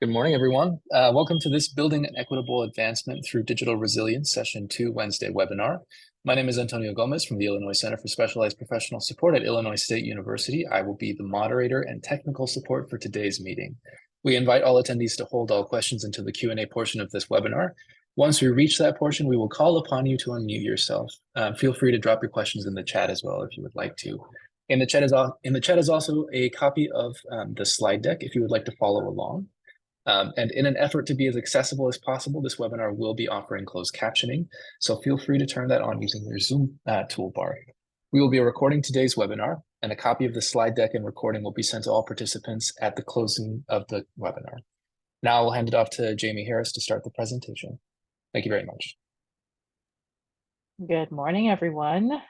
Good morning, everyone. Welcome to this Building Equitable Advancement Through Digital Resilience Session 2 Wednesday webinar. My name is Antonio Gomez from the Illinois Center for Specialized Professional Support at Illinois State University. I will be the moderator and technical support for today's meeting. We invite all attendees to hold all questions until the Q&A portion of this webinar. Once we reach that portion, we will call upon you to unmute yourself. Feel free to drop your questions in the chat as well if you would like to. In the chat is also a copy of the slide deck if you would like to follow along. And in an effort to be as accessible as possible, this webinar will be offering closed captioning, so feel free to turn that on using your Zoom toolbar. We will be recording today's webinar, and a copy of the slide deck and recording will be sent to all participants at the closing of the webinar. Now I'll hand it off to Jamie Harris to start the presentation. Thank you very much. Good morning, everyone.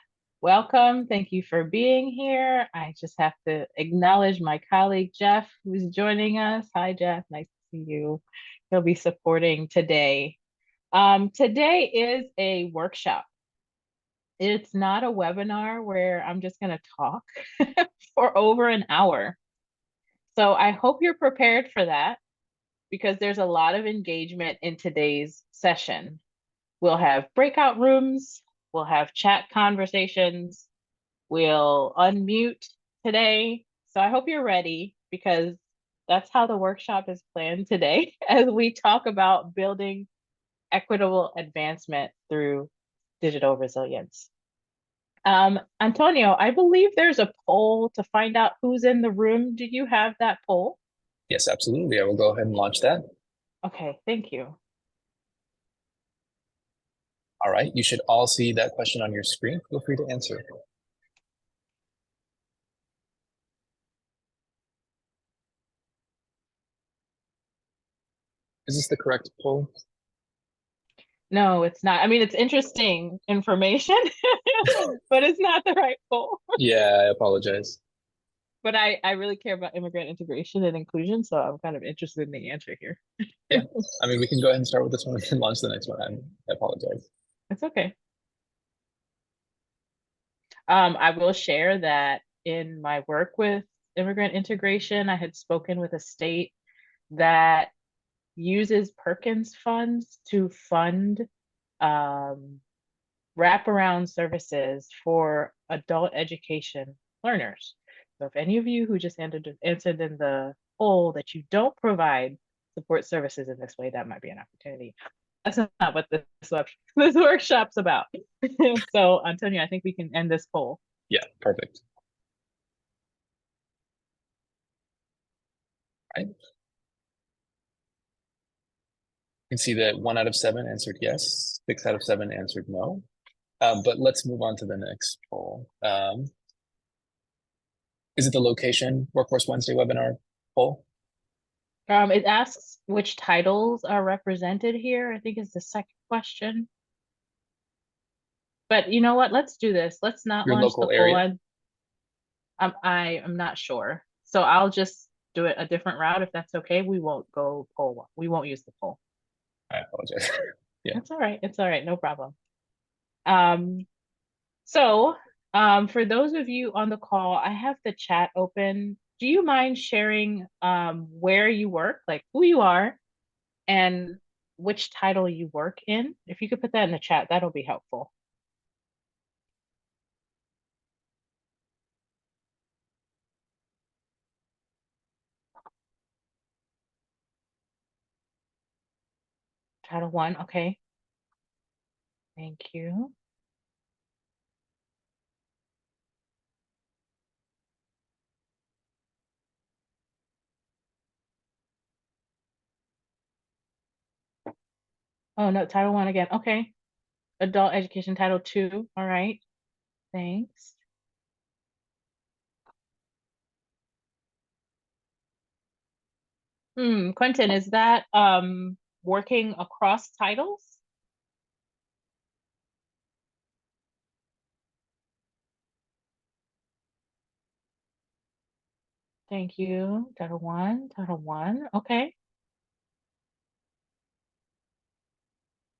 Welcome. Thank you for being here. I just have to acknowledge my colleague, Jeff, who's joining us. Hi, Jeff. Nice to see you. He'll be supporting today. Today is a workshop. It's not a webinar where I'm just going to talk for over an hour. So I hope you're prepared for that because there's a lot of engagement in today's session. We'll have breakout rooms. We'll have chat conversations. We'll unmute today. So I hope you're ready because that's how the workshop is planned today as we talk about building equitable advancement through digital resilience. Antonio, I believe there's a poll to find out who's in the room. Do you have that poll? Yes, absolutely. I will go ahead and launch that. Okay, thank you. All right, you should all see that question on your screen. Feel free to answer. Is this the correct poll? No, it's not. I mean, it's interesting information, but it's not the right poll. Yeah, I apologize. But I really care about immigrant integration and inclusion, so I'm kind of interested in the answer here. Yeah, I mean, we can go ahead and start with this one and launch the next one. I apologize. It's okay. I will share that in my work with immigrant integration, I had spoken with a state that uses Perkins funds to fund wraparound services for adult education learners. So if any of you who just answered in the poll that you don't provide support services in this way, that might be an opportunity. That's not what this workshop's about. So Antonio, I think we can end this poll. Yeah, perfect. All right. You can see that 1 out of 7 answered yes, 6 out of 7 answered no. But let's move on to the next poll. Is it the location Workforce Wednesday webinar poll? It asks which titles are represented here, I think is the second question. But you know what? Let's do this. Let's not Your launch local the area? poll. I'm not sure. So I'll just do it a different route if that's okay. We won't go poll. We won't use the poll. I apologize. Yeah. It's all right. It's all right. No problem. For those of you on the call, I have the chat open. Do you mind sharing where you work, like who you are and which title you work in? If you could put that in the chat, that'll be helpful. Title 1, okay. Thank you. Oh, no, Title 1 again. Okay. Adult Education Title 2. All right. Thanks. Quentin, is that working across titles? Thank you. Title 1, Title 1. Okay.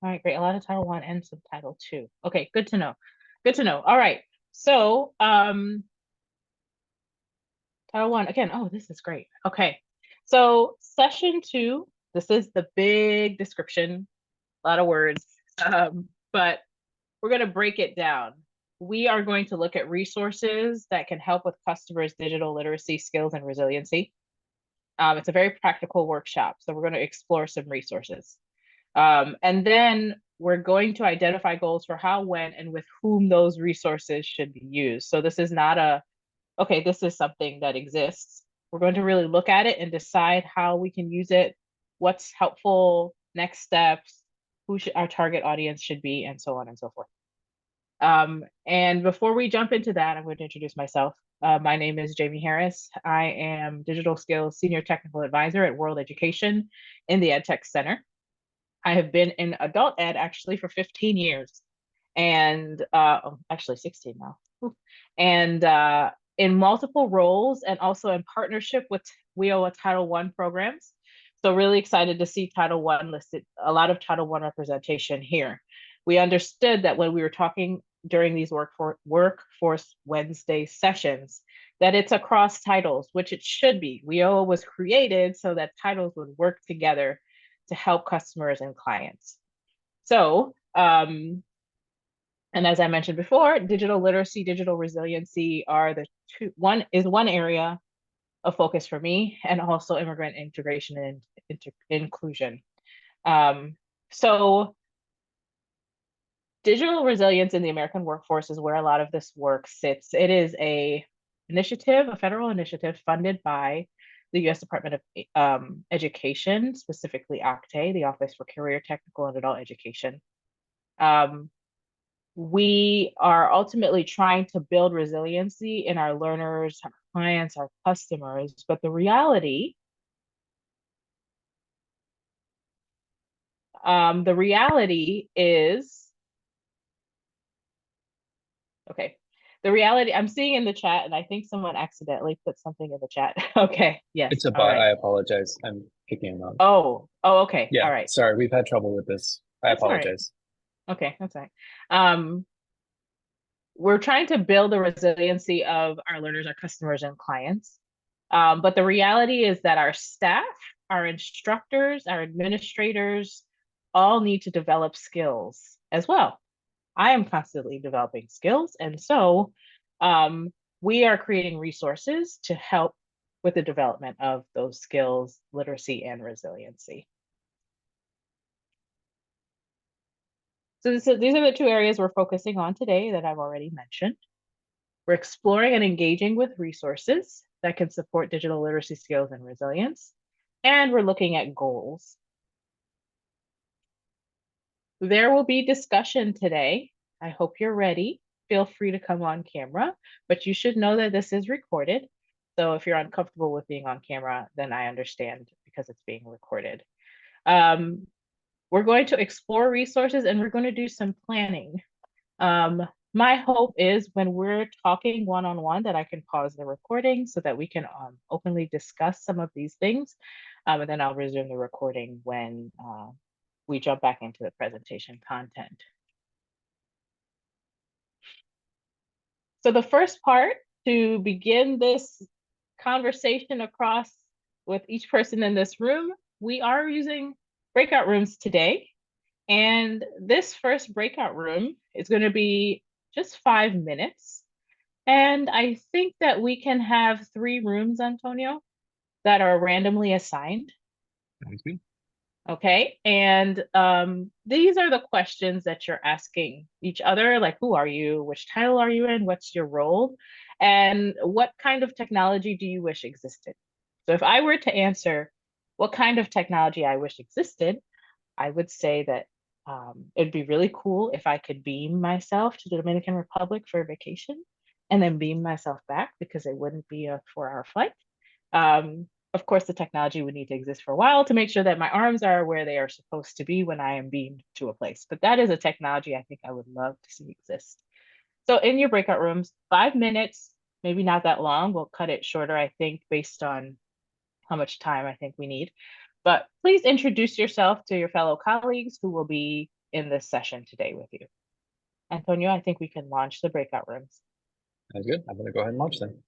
All right, great. A lot of Title 1 and some Title 2. Okay, good to know. Good to know. All right. So, Title 1 again. Oh, this is great. Okay. So session two, this is the big description, a lot of words, but we're going to break it down. We are going to look at resources that can help with customers' digital literacy skills and resiliency. It's a very practical workshop, so we're going to explore some resources. And then we're going to identify goals for how, when, and with whom those resources should be used. So this is not a, okay, this is something that exists. We're going to really look at it and decide how we can use it, what's helpful, next steps, who should, our target audience should be, and so on and so forth. And before we jump into that, I'm going to introduce myself. My name is Jamie Harris. I am Digital Skills Senior Technical Advisor at World Education in the EdTech Center. I have been in adult ed actually for 15 years and actually 16 now. And in multiple roles and also in partnership with WIOA Title I programs. So really excited to see Title I listed, a lot of Title I representation here. We understood that when we were talking during these Workforce Wednesday sessions, that it's across titles, which it should be. WIOA was created so that titles would work together to help customers and clients. So, and as I mentioned before, digital literacy, digital resiliency are the two, one area of focus for me, and also immigrant integration and inclusion. So digital resilience in the American workforce is where a lot of this work sits. It is a federal initiative funded by the U.S. Department of Education, specifically OCTAE, the Office for Career, Technical, and Adult Education. We are ultimately trying to build resiliency in our learners, our clients, our customers, but the reality is, okay, the reality I'm seeing in the chat, and I think someone accidentally put something in the chat. Okay, yes, It's a all bot. right. I apologize. I'm picking him up. Oh, okay, Yeah, all right. sorry. We've had trouble with this. I That's all right. apologize. Okay, that's all right. We're trying to build the resiliency of our learners, our customers, and clients. But the reality is that our staff, our instructors, our administrators all need to develop skills as well. I am constantly developing skills. And so we are creating resources to help with the development of those skills, literacy, and resiliency. So these are the two areas we're focusing on today that I've already mentioned. We're exploring and engaging with resources that can support digital literacy skills and resilience. And we're looking at goals. There will be discussion today. I hope you're ready. Feel free to come on camera, but you should know that this is recorded. So if you're uncomfortable with being on camera, then I understand because it's being recorded. We're going to explore resources and we're going to do some planning. My hope is when we're talking one-on-one that I can pause the recording so that we can openly discuss some of these things. And then I'll resume the recording when we jump back into the presentation content. So the first part to begin this conversation across with each person in this room, we are using breakout rooms today. And this first breakout room is going to be just 5 minutes. And I think that we can have 3 rooms, Antonio, that are randomly assigned. Sounds good. Okay. And these are the questions that you're asking each other, like who are you? Which title are you in? What's your role? And what kind of technology do you wish existed? So if I were to answer what kind of technology I wish existed, I would say that it'd be really cool if I could beam myself to the Dominican Republic for a vacation and then beam myself back because it wouldn't be a 4-hour flight. Of course, the technology would need to exist for a while to make sure that my arms are where they are supposed to be when I am beamed to a place. But that is a technology I think I would love to see exist. So in your breakout rooms, 5 minutes, maybe not that long. We'll cut it shorter, I think, based on how much time I think we need. But please introduce yourself to your fellow colleagues who will be in this session today with you. Antonio, I think we can launch the breakout rooms. Sounds good. I'm going to go ahead and launch them.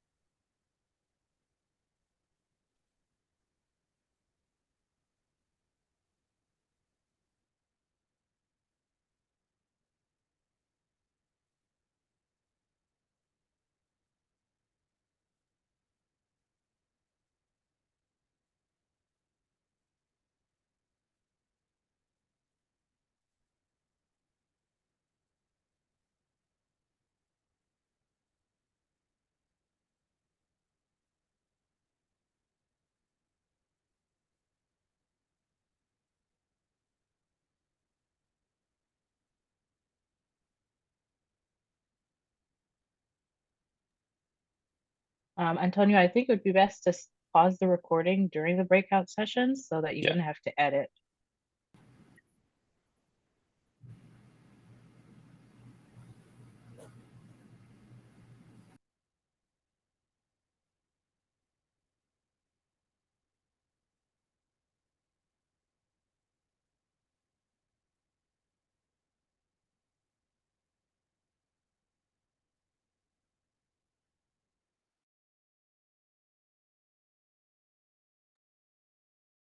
Antonio, I think it would be best to pause the recording during the breakout sessions so that you Yeah. wouldn't have to edit.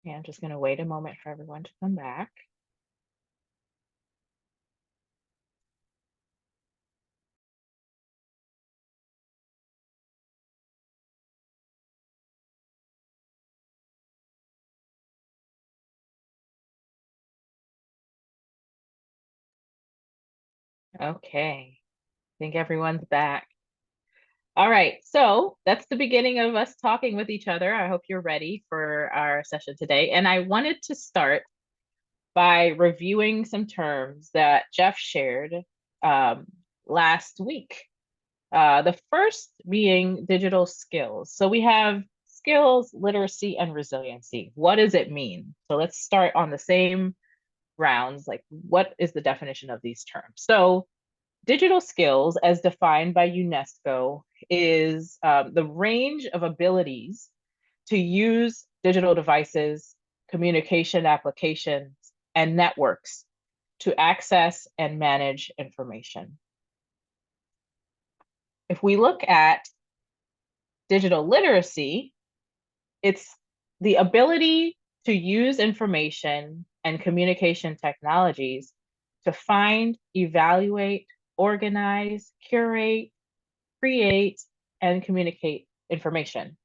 Yeah, I'm just going to wait a moment for everyone to come back. Okay, I think everyone's back. All right, so that's the beginning of us talking with each other. I hope you're ready for our session today. And I wanted to start by reviewing some terms that Jeff shared um, last week. The first being digital skills. So we have skills, literacy, and resiliency. What does it mean? So let's start on the same rounds. Like, what is the definition of these terms? So digital skills, as defined by UNESCO, is the range of abilities to use digital devices, communication applications, and networks to access and manage information. If we look at digital literacy, it's the ability to use information and communication technologies to find, evaluate, organize, curate, create, and communicate information,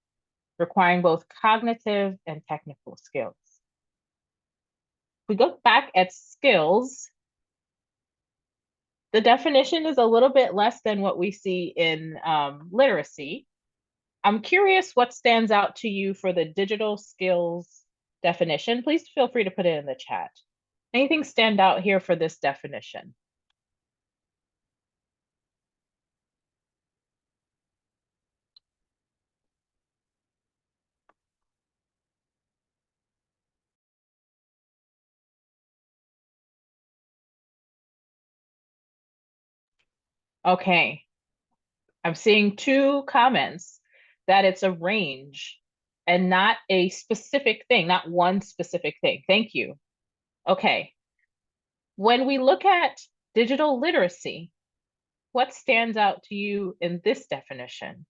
requiring both cognitive and technical skills. If we look back at skills, the definition is a little bit less than what we see in literacy. I'm curious what stands out to you for the digital skills definition. Please feel free to put it in the chat. Anything stand out here for this definition? Okay, I'm seeing two comments that it's a range and not a specific thing, not one specific thing. Thank you. Okay, when we look at digital literacy, what stands out to you in this definition?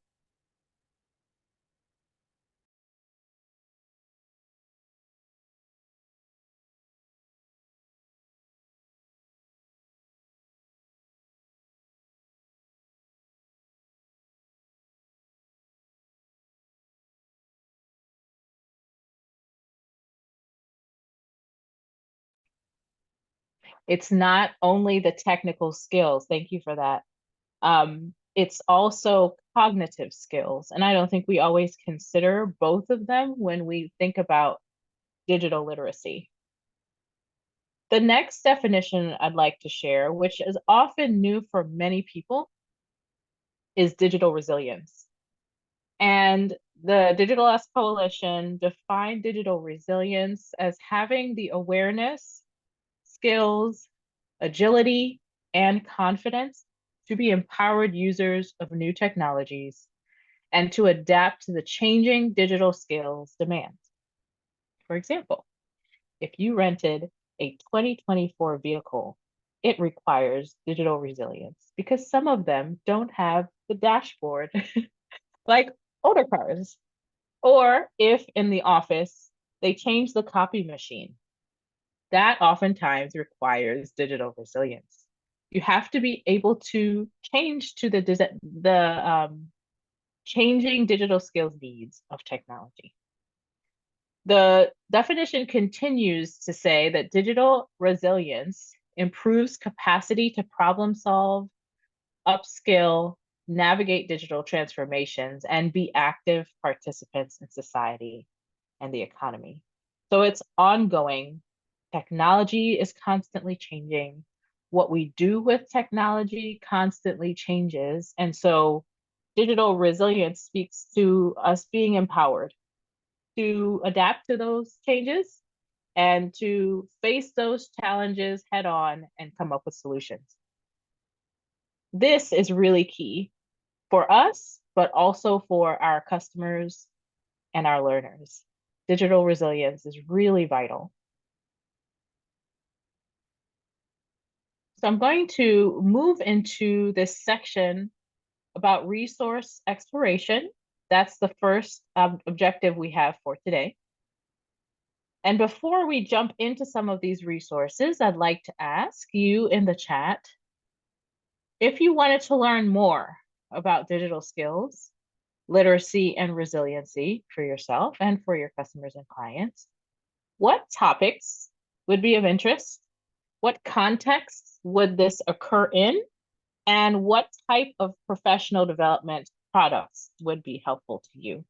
It's not only the technical skills. Thank you for that. It's also cognitive skills. And I don't think we always consider both of them when we think about digital literacy. The next definition I'd like to share, which is often new for many people, is digital resilience. And the Digital S Coalition defined digital resilience as having the awareness, skills, agility, and confidence to be empowered users of new technologies and to adapt to the changing digital skills demands. For example, if you rented a 2024 vehicle, it requires digital resilience because some of them don't have the dashboard like older cars. Or if in the office they change the copy machine, that oftentimes requires digital resilience. You have to be able to change to the changing digital skills needs of technology. The definition continues to say that digital resilience improves capacity to problem solve, upskill, navigate digital transformations, and be active participants in society and the economy. So it's ongoing. Technology is constantly changing. What we do with technology constantly changes. And so Digital resilience speaks to us being empowered to adapt to those changes and to face those challenges head on and come up with solutions. This is really key for us, but also for our customers and our learners. Digital resilience is really vital. So I'm going to move into this section about resource exploration. That's the first objective we have for today. And before we jump into some of these resources, I'd like to ask you in the chat, if you wanted to learn more about digital skills, literacy, and resiliency for yourself and for your customers and clients, what topics would be of interest? What contexts would this occur in? And what type of professional development products would be helpful to you?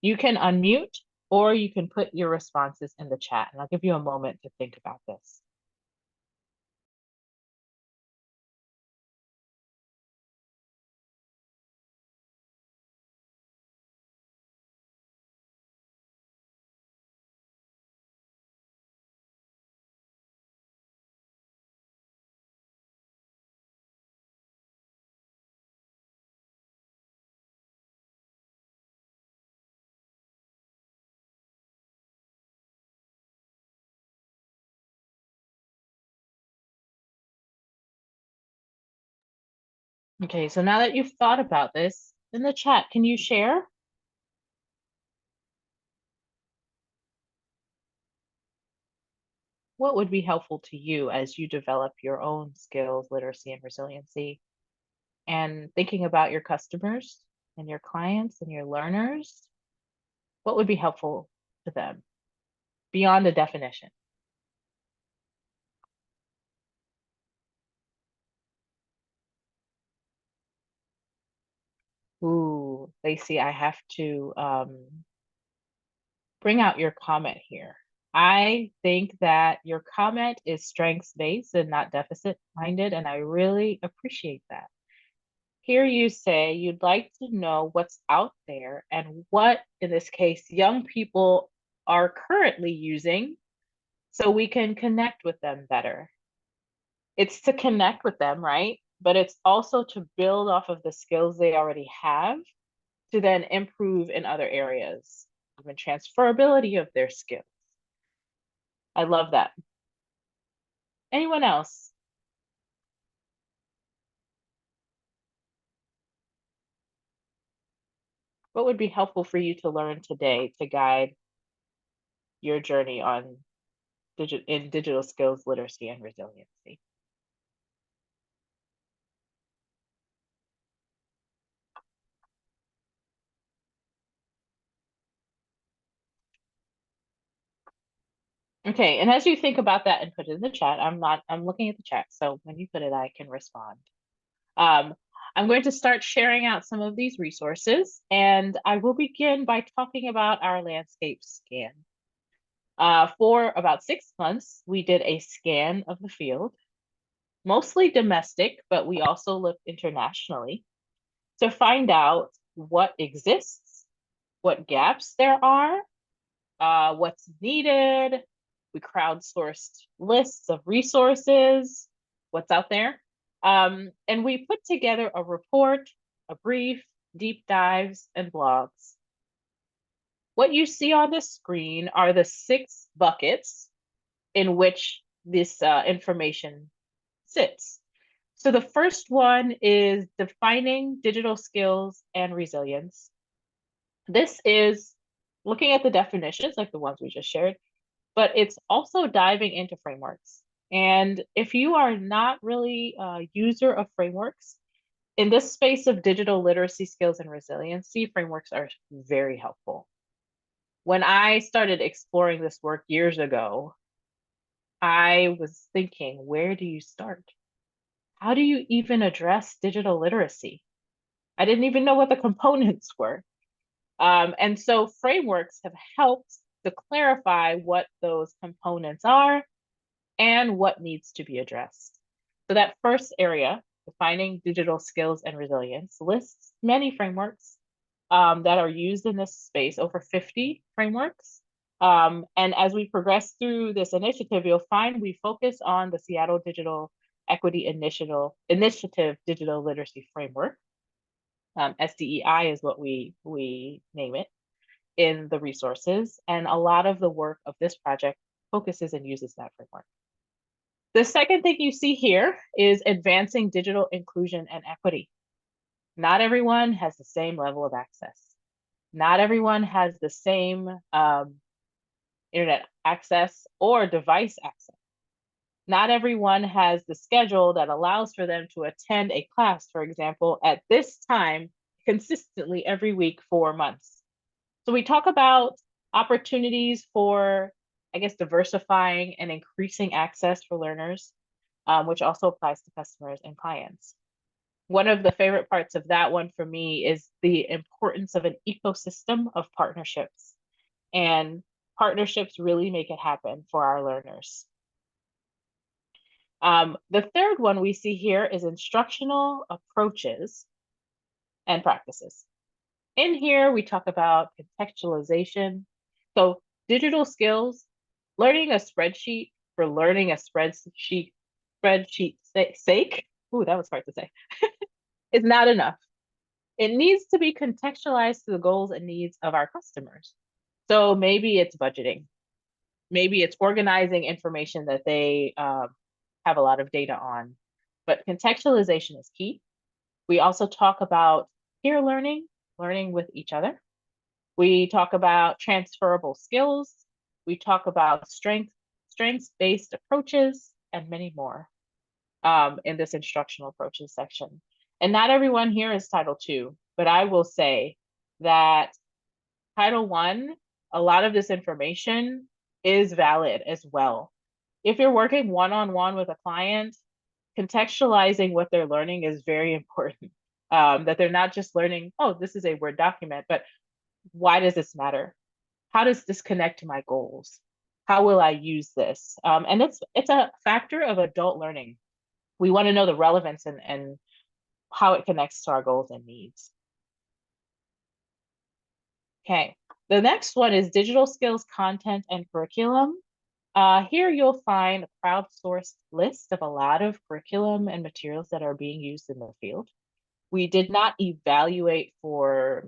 You can unmute or you can put your responses in the chat, and I'll give you a moment to think about this. Okay, so now that you've thought about this, in the chat, can you share? What would be helpful to you as you develop your own skills, literacy, and resiliency? And thinking about your customers and your clients and your learners, what would be helpful to them beyond the definition? Ooh, Lacey, I have to bring out your comment here. I think that your comment is strengths-based and not deficit-minded, and I really appreciate that. Here you say you'd like to know what's out there and what, in this case, young people are currently using so we can connect with them better. It's to connect with them, right? But it's also to build off of the skills they already have to then improve in other areas, even transferability of their skills. I love that. Anyone else? What would be helpful for you to learn today to guide your journey on digital skills, literacy, and resiliency? Okay, and as you think about that and put it in the chat, I'm looking at the chat, so when you put it, I can respond. I'm going to start sharing out some of these resources, and I will begin by talking about our landscape scan. For about 6 months, we did a scan of the field, mostly domestic, but we also looked internationally to find out what exists, what gaps there are, what's needed. We crowdsourced lists of resources, what's out there. And we put together a report, a brief, deep dives, and blogs. What you see on the screen are the 6 buckets in which this information sits. So the first one is defining digital skills and resilience. This is looking at the definitions like the ones we just shared, but it's also diving into frameworks. And if you are not really a user of frameworks, in this space of digital literacy skills and resiliency, frameworks are very helpful. When I started exploring this work years ago, I was thinking, where do you start? How do you even address digital literacy? I didn't even know what the components were. And so frameworks have helped to clarify what those components are and what needs to be addressed. So that first area, defining digital skills and resilience, lists many frameworks that are used in this space, over 50 frameworks. And as we progress through this initiative, you'll find we focus on the Seattle Digital Equity Initiative Digital Literacy Framework. SDEI is what we name it in the resources. And a lot of the work of this project focuses and uses that framework. The second thing you see here is advancing digital inclusion and equity. Not everyone has the same level of access. Not everyone has the same internet access or device access. Not everyone has the schedule that allows for them to attend a class, for example, at this time consistently every week for months. So we talk about opportunities for, I guess, diversifying and increasing access for learners, which also applies to customers and clients. One of the favorite parts of that one for me is the importance of an ecosystem of partnerships. And partnerships really make it happen for our learners. The third one we see here is instructional approaches and practices. In here, we talk about contextualization. So digital skills, learning a spreadsheet for learning a spreadsheet sake. Ooh, that was hard to say. Is not enough. It needs to be contextualized to the goals and needs of our customers. So maybe it's budgeting. Maybe it's organizing information that they have a lot of data on. But contextualization is key. We also talk about peer learning, learning with each other. We talk about transferable skills. We talk about strengths-based approaches, and many more in this instructional approaches section. And not everyone here is Title II, but I will say that Title I, a lot of this information is valid as well. If you're working one-on-one with a client, contextualizing what they're learning is very important. That they're not just learning, oh, this is a Word document, but why does this matter? How does this connect to my goals? How will I use this? And it's a factor of adult learning. We want to know the relevance and how it connects to our goals and needs. Okay, the next one is digital skills, content, and curriculum. Here you'll find a crowdsourced list of a lot of curriculum and materials that are being used in the field. We did not evaluate for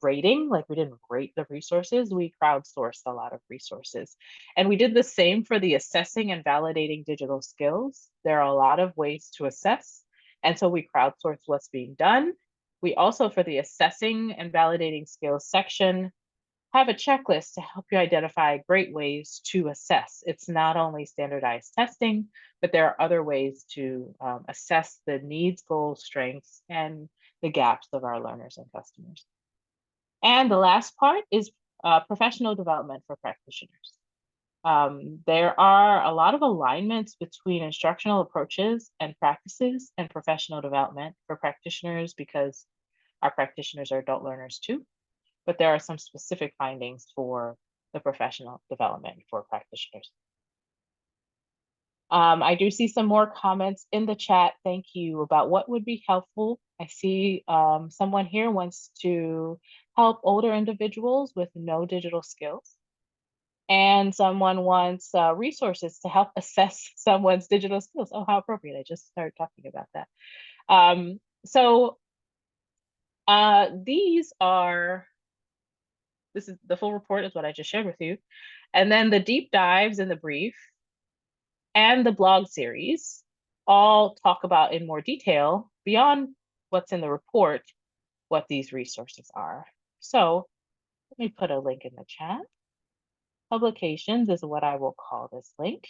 rating, like we didn't rate the resources, we crowdsourced a lot of resources. And we did the same for the assessing and validating digital skills. There are a lot of ways to assess, and so we crowdsourced what's being done. We also, for the assessing and validating skills section, have a checklist to help you identify great ways to assess. It's not only standardized testing, but there are other ways to assess the needs, goals, strengths, and the gaps of our learners and customers. And the last part is professional development for practitioners. There are a lot of alignments between instructional approaches and practices and professional development for practitioners because our practitioners are adult learners too. But there are some specific findings for the professional development for practitioners. I do see some more comments in the chat. Thank you about what would be helpful. I see someone here wants to help older individuals with no digital skills. And someone wants resources to help assess someone's digital skills. Oh, how appropriate. I just started talking about that. This is the full report is what I just shared with you. And then the deep dives in the brief and the blog series all talk about in more detail beyond what's in the report, what these resources are. So let me put a link in the chat. Publications is what I will call this link.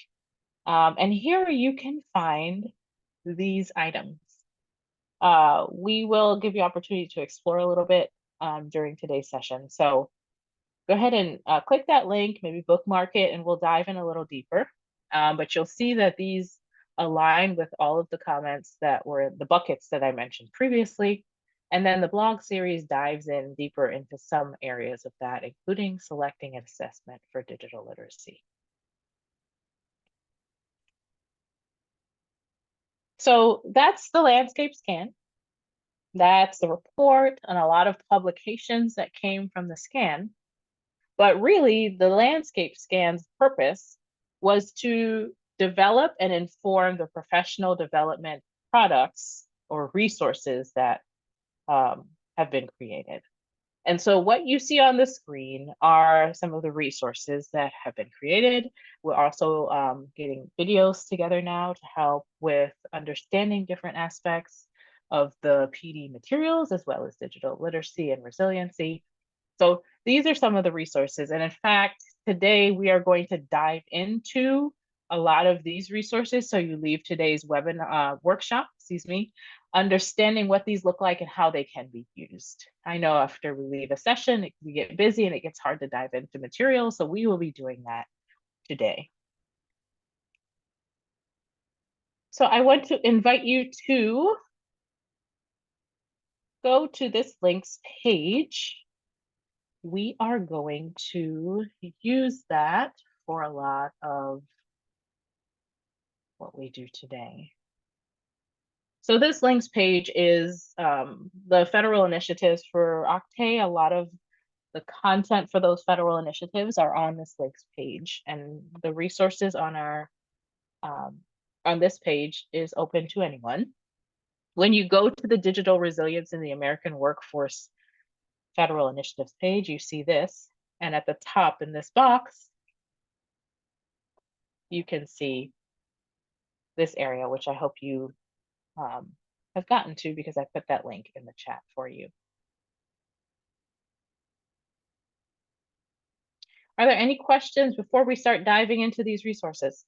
And here you can find these items. We will give you opportunity to explore a little bit during today's session. So go ahead and click that link, maybe bookmark it, and we'll dive in a little deeper. But you'll see that these align with all of the comments that were in the buckets that I mentioned previously. And then the blog series dives in deeper into some areas of that, including selecting an assessment for digital literacy. So that's the landscape scan. That's the report and a lot of publications that came from the scan. But really, the landscape scan's purpose was to develop and inform the professional development products or resources that have been created. And so what you see on the screen are some of the resources that have been created. We're also getting videos together now to help with understanding different aspects of the PD materials, as well as digital literacy and resiliency. So these are some of the resources. And in fact, today we are going to dive into a lot of these resources. So you leave today's webinar workshop, understanding what these look like and how they can be used. I know after we leave a session, we get busy and it gets hard to dive into materials. So we will be doing that today. So I want to invite you to go to this links page. We are going to use that for a lot of what we do today. So this links page is the federal initiatives for Octane. A lot of the content for those federal initiatives are on this links page, and the resources on our on this page is open to anyone. When you go to the Digital Resilience in the American Workforce Federal Initiatives page, you see this, and at the top in this box, you can see this area, which I hope you have gotten to because I put that link in the chat for you. Are there any questions before we start diving into these resources?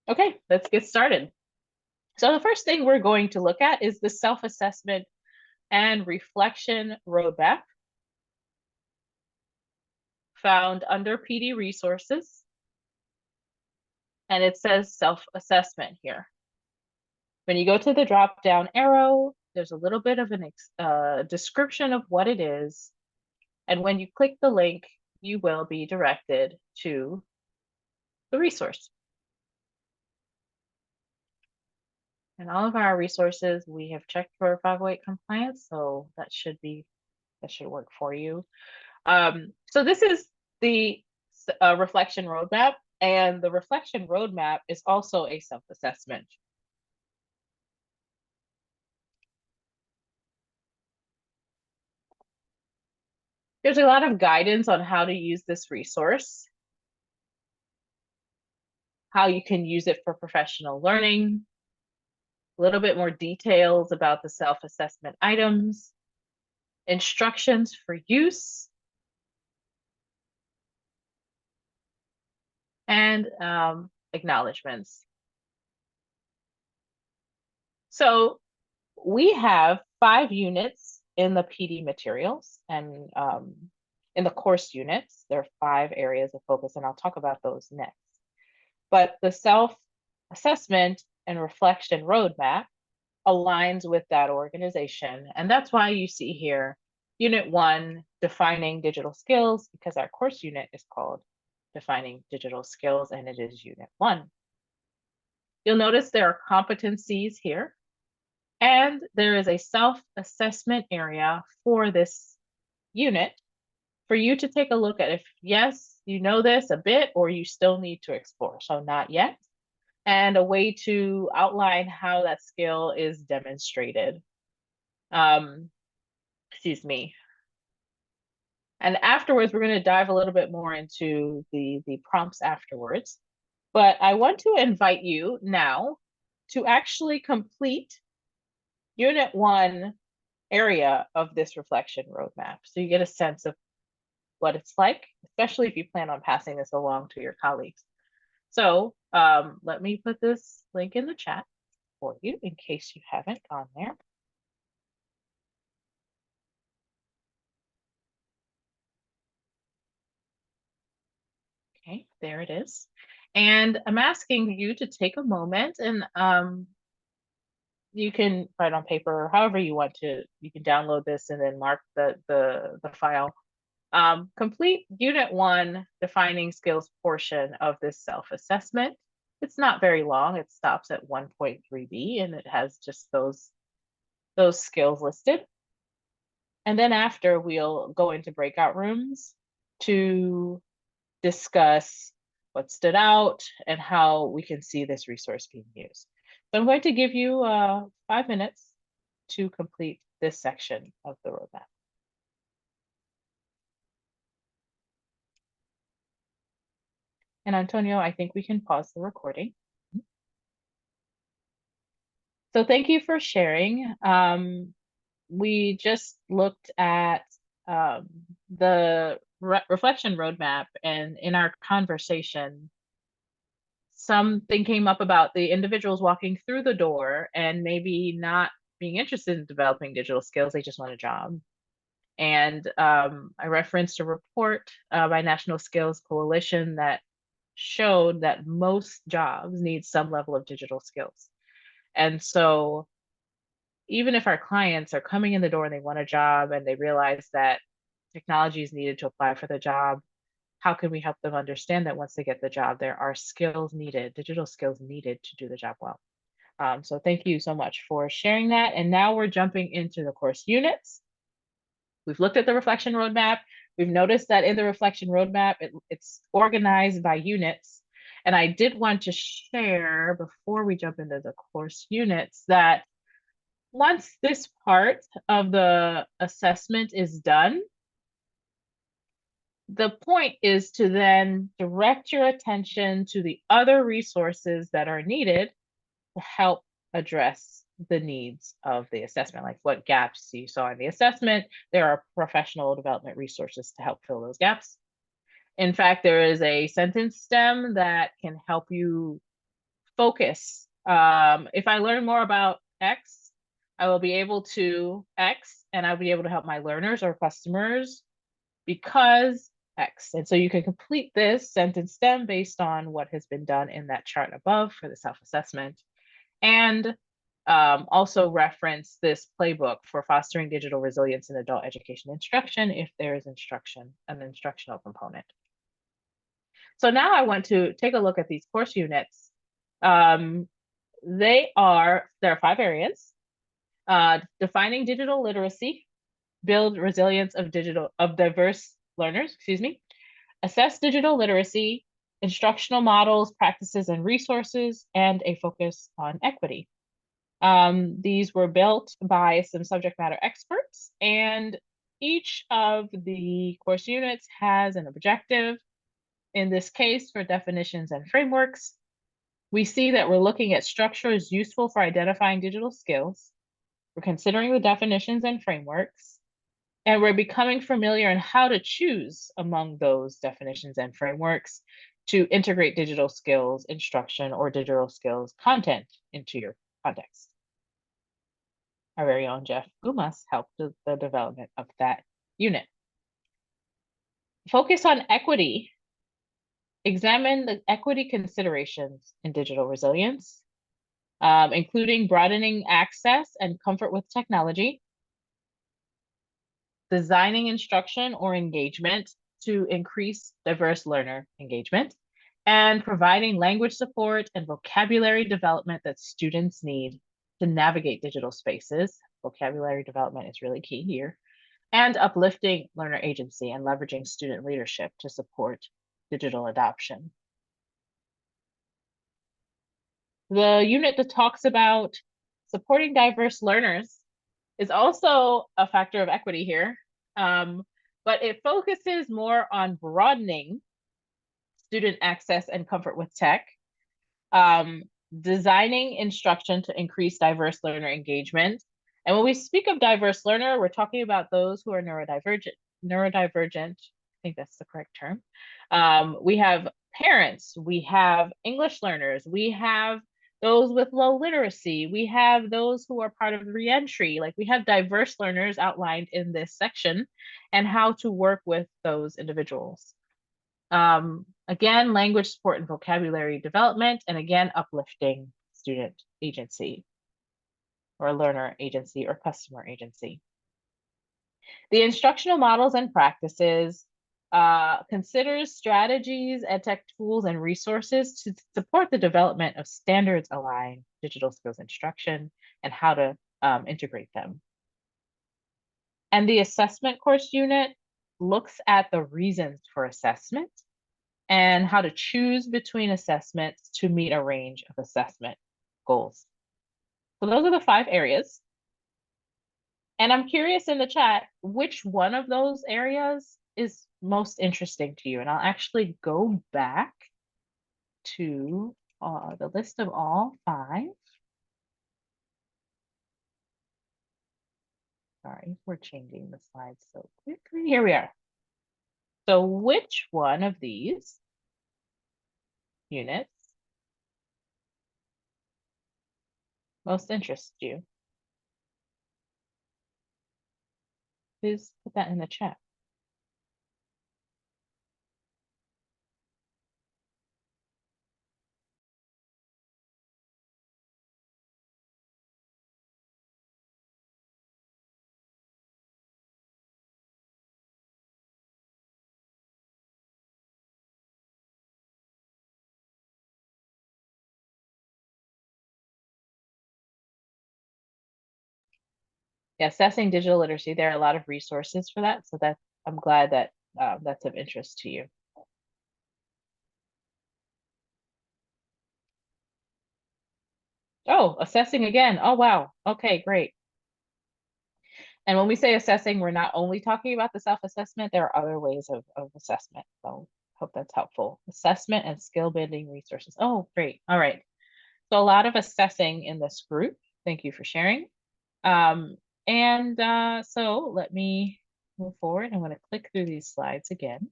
Okay, let's get started. So the first thing we're going to look at is the self-assessment and reflection roadmap found under PD resources. And it says self-assessment here. When you go to the drop-down arrow, there's a little bit of a description of what it is. And when you click the link, you will be directed to the resource. And all of our resources, we have checked for 508 compliance, so that should work for you. So this is the reflection roadmap, and the reflection roadmap is also a self-assessment. There's a lot of guidance on how to use this resource, how you can use it for professional learning, a little bit more details about the self-assessment items, instructions for use, and acknowledgements. So we have 5 units in the PD materials, and in the course units, there are 5 areas of focus, and I'll talk about those next. But the self-assessment and reflection roadmap aligns with that organization. And that's why you see here, Unit 1, defining digital skills, because our course unit is called defining digital skills, and it is Unit 1. You'll notice there are competencies here, and there is a self-assessment area for this unit for you to take a look at if, yes, you know this a bit, or you still need to explore. So not yet. And a way to outline how that skill is demonstrated. Excuse me. And afterwards, we're going to dive a little bit more into the prompts afterwards. But I want to invite you now to actually complete Unit 1 area of this reflection roadmap. So you get a sense of what it's like, especially if you plan on passing this along to your colleagues. So let me put this link in the chat for you in case you haven't gone there. Okay, there it is. And I'm asking you to take a moment, and you can write on paper or however you want to. You can download this and then mark the file Complete Unit 1 defining skills portion of this self-assessment. It's not very long. It stops at 1.3b and it has just those skills listed. And then after, we'll go into breakout rooms to discuss what stood out and how we can see this resource being used. So I'm going to give you 5 minutes to complete this section of the roadmap. And Antonio, I think we can pause the recording. So thank you for sharing. We just looked at the reflection roadmap, and in our conversation, something came up about the individuals walking through the door and maybe not being interested in developing digital skills. They just want a job. And I referenced a report by National Skills Coalition that showed that most jobs need some level of digital skills. And so even if our clients are coming in the door and they want a job and they realize that technology is needed to apply for the job, how can we help them understand that once they get the job, there are skills needed, digital skills needed to do the job well? So thank you so much for sharing that. And now we're jumping into the course units. We've looked at the reflection roadmap. We've noticed that in the reflection roadmap, it's organized by units. And I did want to share before we jump into the course units that once this part of the assessment is done, the point is to then direct your attention to the other resources that are needed to help address the needs of the assessment, like what gaps you saw in the assessment. There are professional development resources to help fill those gaps. In fact, there is a sentence stem that can help you focus. If I learn more about X, I will be able to X, and I'll be able to help my learners or customers because X. And so you can complete this sentence stem based on what has been done in that chart above for the self-assessment. And also reference this playbook for fostering digital resilience in adult education instruction if there is an instructional component. So now I want to take a look at these course units. There are 5 areas. Defining digital literacy, build resilience of diverse learners, assess digital literacy, instructional models, practices, and resources, and a focus on equity. These were built by some subject matter experts, and each of the course units has an objective. In this case, for definitions and frameworks, we see that we're looking at structures useful for identifying digital skills. We're considering the definitions and frameworks, and we're becoming familiar in how to choose among those definitions and frameworks to integrate digital skills instruction or digital skills content into your context. Our very own Jeff Gumas helped with the development of that unit. Focus on equity. Examine the equity considerations in digital resilience, including broadening access and comfort with technology, designing instruction or engagement to increase diverse learner engagement, and providing language support and vocabulary development that students need to navigate digital spaces. Vocabulary development is really key here. And uplifting learner agency and leveraging student leadership to support digital adoption. The unit that talks about supporting diverse learners is also a factor of equity here, but it focuses more on broadening student access and comfort with tech, designing instruction to increase diverse learner engagement. And when we speak of diverse learner, we're talking about those who are neurodivergent. I think that's the correct term. We have parents, we have English learners, we have those with low literacy, we have those who are part of the reentry. Like, we have diverse learners outlined in this section and how to work with those individuals. Again, language support and vocabulary development, and again, uplifting student agency or learner agency or customer agency. The instructional models and practices considers strategies, ed tech tools, and resources to support the development of standards-aligned digital skills instruction and how to integrate them. And the assessment course unit looks at the reasons for assessment and how to choose between assessments to meet a range of assessment goals. So those are the 5 areas. And I'm curious in the chat, which one of those areas is most interesting to you? And I'll actually go back to the list of all 5. Sorry, we're changing the slides so quickly. Here we are. So which one of these units most interests you? Please put that in the chat. Yeah, assessing digital literacy, there are a lot of resources for that. So I'm glad that that's of interest to you. Oh, assessing again. Oh, wow. Okay, great. And when we say assessing, we're not only talking about the self-assessment, there are other ways of assessment. So hope that's helpful. Assessment and skill building resources. Oh, great. All right. So a lot of assessing in this group. Thank you for sharing. So let me move forward. I'm going to click through these slides again.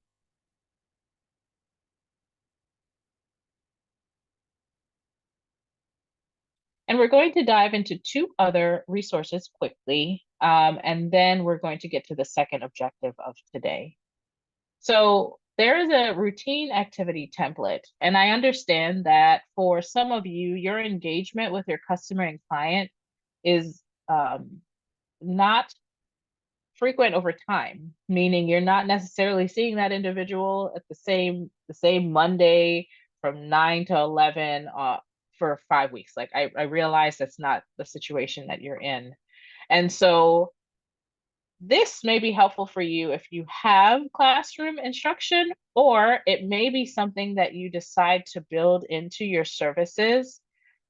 And we're going to dive into 2 other resources quickly, and then we're going to get to the second objective of today. So there is a routine activity template, and I understand that for some of you, your engagement with your customer and client is not frequent over time, meaning you're not necessarily seeing that individual at the same Monday from 9 to 11 for 5 weeks. Like I realize that's not the situation that you're in. And so this may be helpful for you if you have classroom instruction, or it may be something that you decide to build into your services,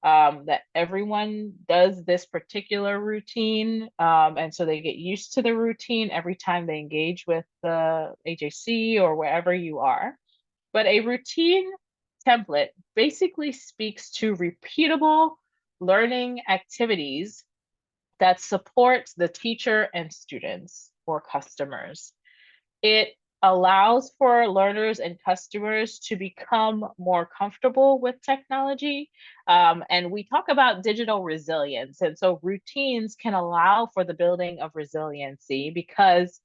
that everyone does this particular routine. And so they get used to the routine every time they engage with the HAC or wherever you are. But a routine template basically speaks to repeatable learning activities that supports the teacher and students or customers. It allows for learners and customers to become more comfortable with technology. And we talk about digital resilience. And so routines can allow for the building of resiliency because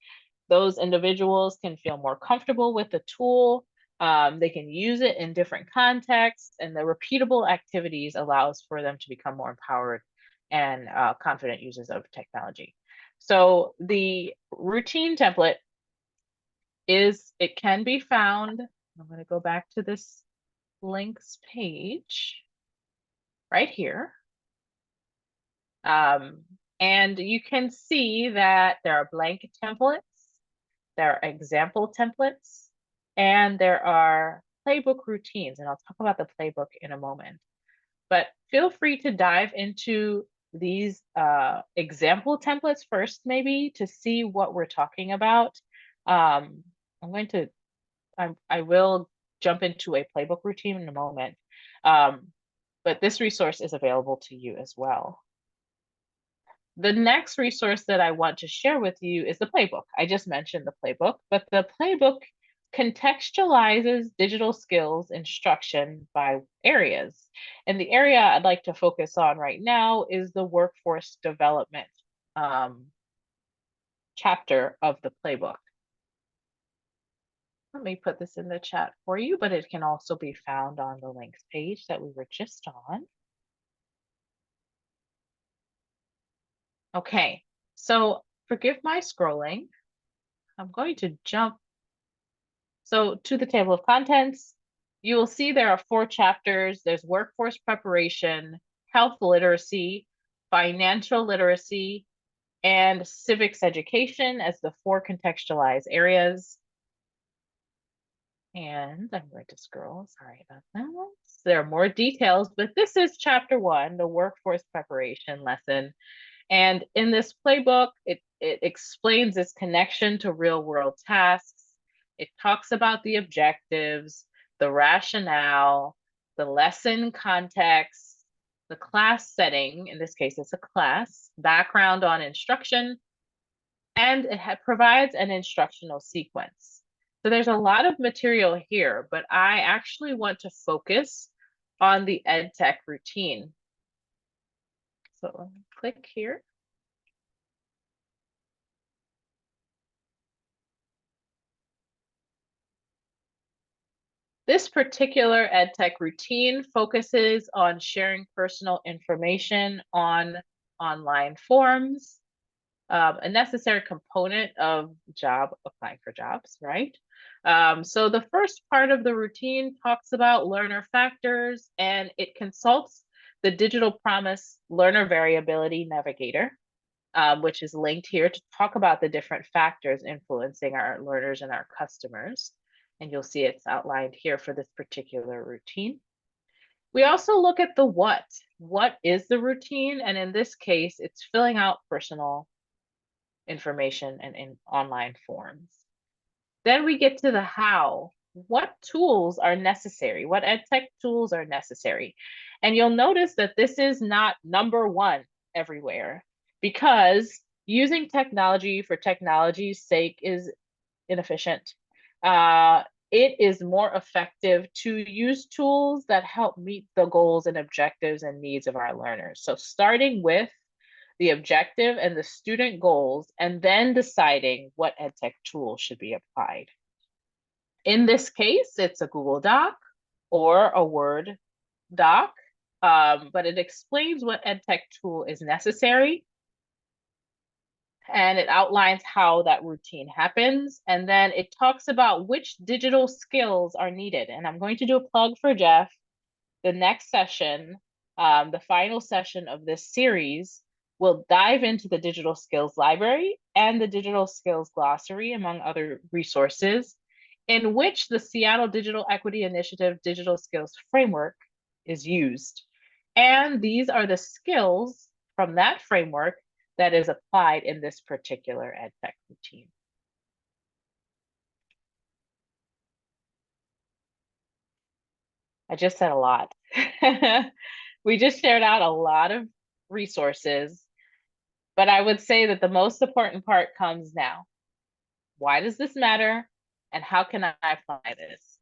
those individuals can feel more comfortable with the tool. They can use it in different contexts, and the repeatable activities allows for them to become more empowered and confident users of technology. So the routine template it can be found. I'm going to go back to this links page right here. And you can see that there are blank templates, there are example templates, and there are playbook routines. And I'll talk about the playbook in a moment. But feel free to dive into these example templates first, maybe to see what we're talking about. I will jump into a playbook routine in a moment. But this resource is available to you as well. The next resource that I want to share with you is the playbook. I just mentioned the playbook, but the playbook contextualizes digital skills instruction by areas. And the area I'd like to focus on right now is the workforce development chapter of the playbook. Let me put this in the chat for you, but it can also be found on the links page that we were just on. Okay, so forgive my scrolling. I'm going to jump. So to the table of contents, you will see there are 4 chapters. There's workforce preparation, health literacy, financial literacy, and civics education as the 4 contextualized areas. And I'm going to scroll, sorry about that. There are more details, but this is chapter 1, the workforce preparation lesson. And in this playbook, it explains its connection to real world tasks. It talks about the objectives, the rationale, the lesson context, the class setting, in this case, it's a class, background on instruction, and it provides an instructional sequence. So there's a lot of material here, but I actually want to focus on the EdTech routine. So let me click here. This particular EdTech routine focuses on sharing personal information on online forums, a necessary component of applying for jobs, right? So the first part of the routine talks about learner factors, and it consults the Digital Promise Learner Variability Navigator, which is linked here to talk about the different factors influencing our learners and our customers. And you'll see it's outlined here for this particular routine. We also look at the what. What is the routine? And in this case, it's filling out personal information and in online forms. Then we get to the how. What tools are necessary? What EdTech tools are necessary? And you'll notice that this is not number 1 everywhere, because using technology for technology's sake is inefficient. It is more effective to use tools that help meet the goals and objectives and needs of our learners. So starting with the objective and the student goals, and then deciding what EdTech tool should be applied. In this case, it's a Google Doc or a Word doc, but it explains what EdTech tool is necessary, and it outlines how that routine happens. And then it talks about which digital skills are needed. And I'm going to do a plug for Jeff. The next session, the final session of this series, will dive into the digital skills library and the digital skills glossary, among other resources, in which the Seattle Digital Equity Initiative Digital Skills Framework is used. And these are the skills from that framework that is applied in this particular EdTech routine. I just said a lot. We just shared out a lot of resources, but I would say that the most important part comes now. Why does this matter? And how can I apply this?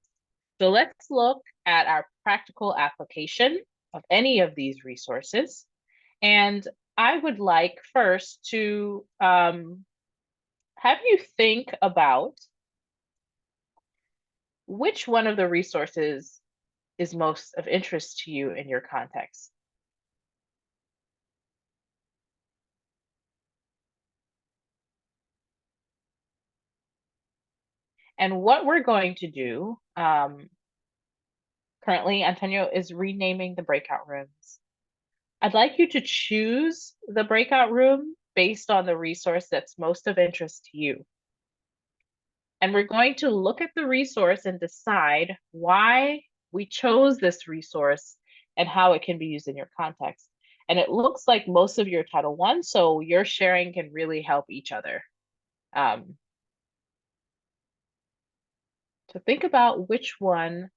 So let's look at our practical application of any of these resources. And I would like first to have you think about which one of the resources is most of interest to you in your context. And what we're going to do, currently, Antonio is renaming the breakout rooms. I'd like you to choose the breakout room based on the resource that's most of interest to you. And we're going to look at the resource and decide why we chose this resource and how it can be used in your context. And it looks like most of your Title I, so your sharing can really help each other. So think about which one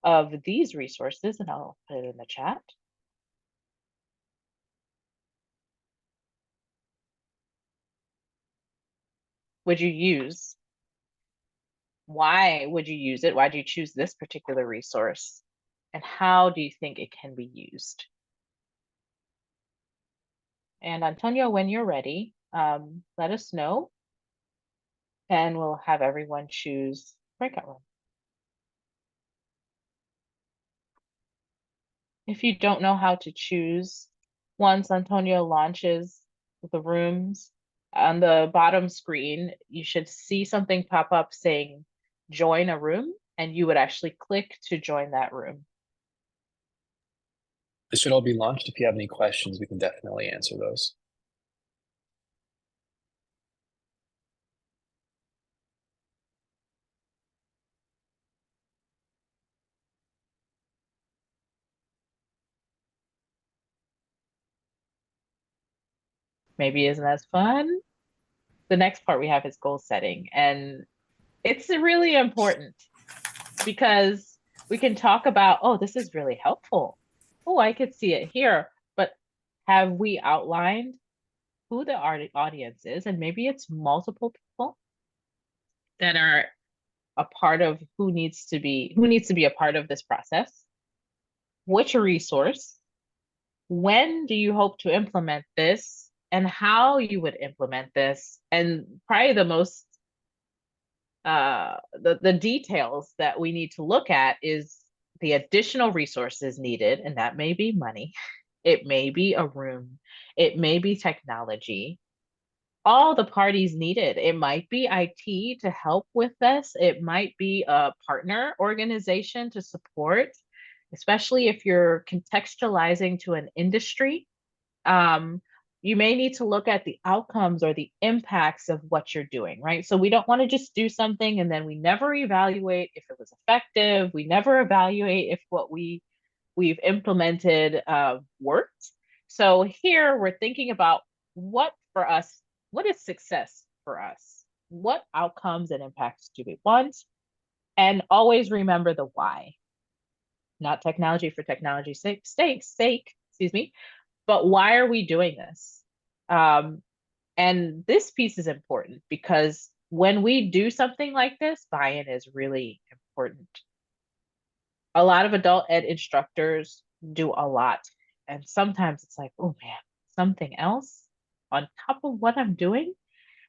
of these resources, and I'll put it in the chat. Would you use? Why would you use it? Why do you choose this particular resource? And how do you think it can be used? And Antonio, when you're ready, let us know, and we'll have everyone choose breakout room. If you don't know how to choose, once Antonio launches the rooms, On the bottom screen, you should see something pop up saying join a room, and you would actually click to join that room. This should all be launched. If you have any questions, we can definitely answer those. Maybe isn't as fun. The next part we have is goal setting, and it's really important because we can talk about, oh, this is really helpful. Oh, I could see it here. But have we outlined who the audience is? And maybe it's multiple people that are a part of who needs to be a part of this process. Which resource? When do you hope to implement this? And how you would implement this? And probably the most the details that we need to look at is the additional resources needed, and that may be money, it may be a room, it may be technology, all the parties needed. It might be IT to help with this, it might be a partner organization to support, especially if you're contextualizing to an industry. um, you may need to look at the outcomes or the impacts of what you're doing, right? So we don't want to just do something and then we never evaluate if it was effective. We never evaluate if what we've implemented worked. So here we're thinking about what for us, what is success for us? What outcomes and impacts do we want? And always remember the why, not technology for technology's sake, excuse me, but why are we doing this? Um, and this piece is important because when we do something like this, buy-in is really important. A lot of adult ed instructors do a lot. And sometimes it's like, oh man, something else on top of what I'm doing.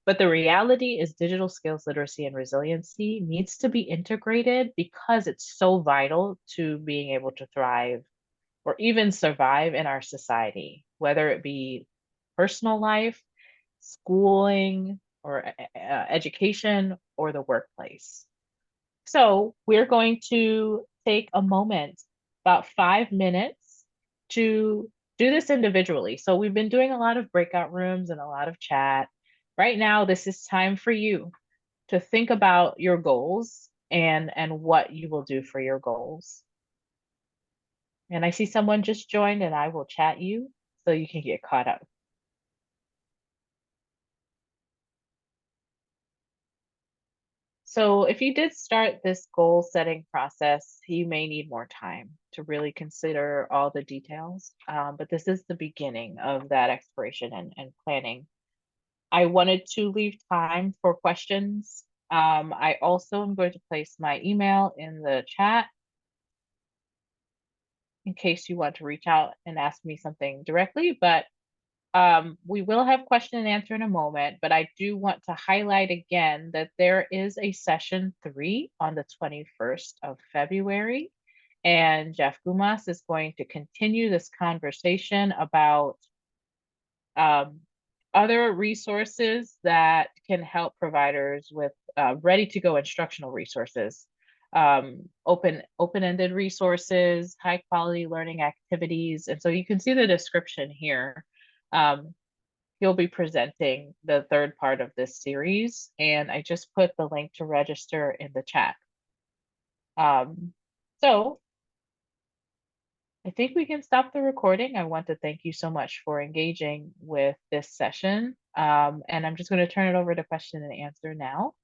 But the reality is digital skills literacy and resiliency needs to be integrated because it's so vital to being able to thrive or even survive in our society, whether it be personal life, schooling, or education, or the workplace. So we're going to take a moment, about 5 minutes, to do this individually. So we've been doing a lot of breakout rooms and a lot of chat. Right now, this is time for you to think about your goals and what you will do for your goals. And I see someone just joined and I will chat you so you can get caught up. So if you did start this goal setting process, you may need more time to really consider all the details. But this is the beginning of that exploration and planning. I wanted to leave time for questions. I also am going to place my email in the chat in case you want to reach out and ask me something directly, but we will have question and answer in a moment, but I do want to highlight again that there is a session 3 on the 21st of February, and Jeff Gumas is going to continue this conversation about um, other resources that can help providers with ready-to-go instructional resources, open-ended resources, high-quality learning activities. And so you can see the description here. He'll be presenting the third part of this series, and I just put the link to register in the chat. So I think we can stop the recording. I want to thank you so much for engaging with this session. And I'm just going to turn it over to question and answer now.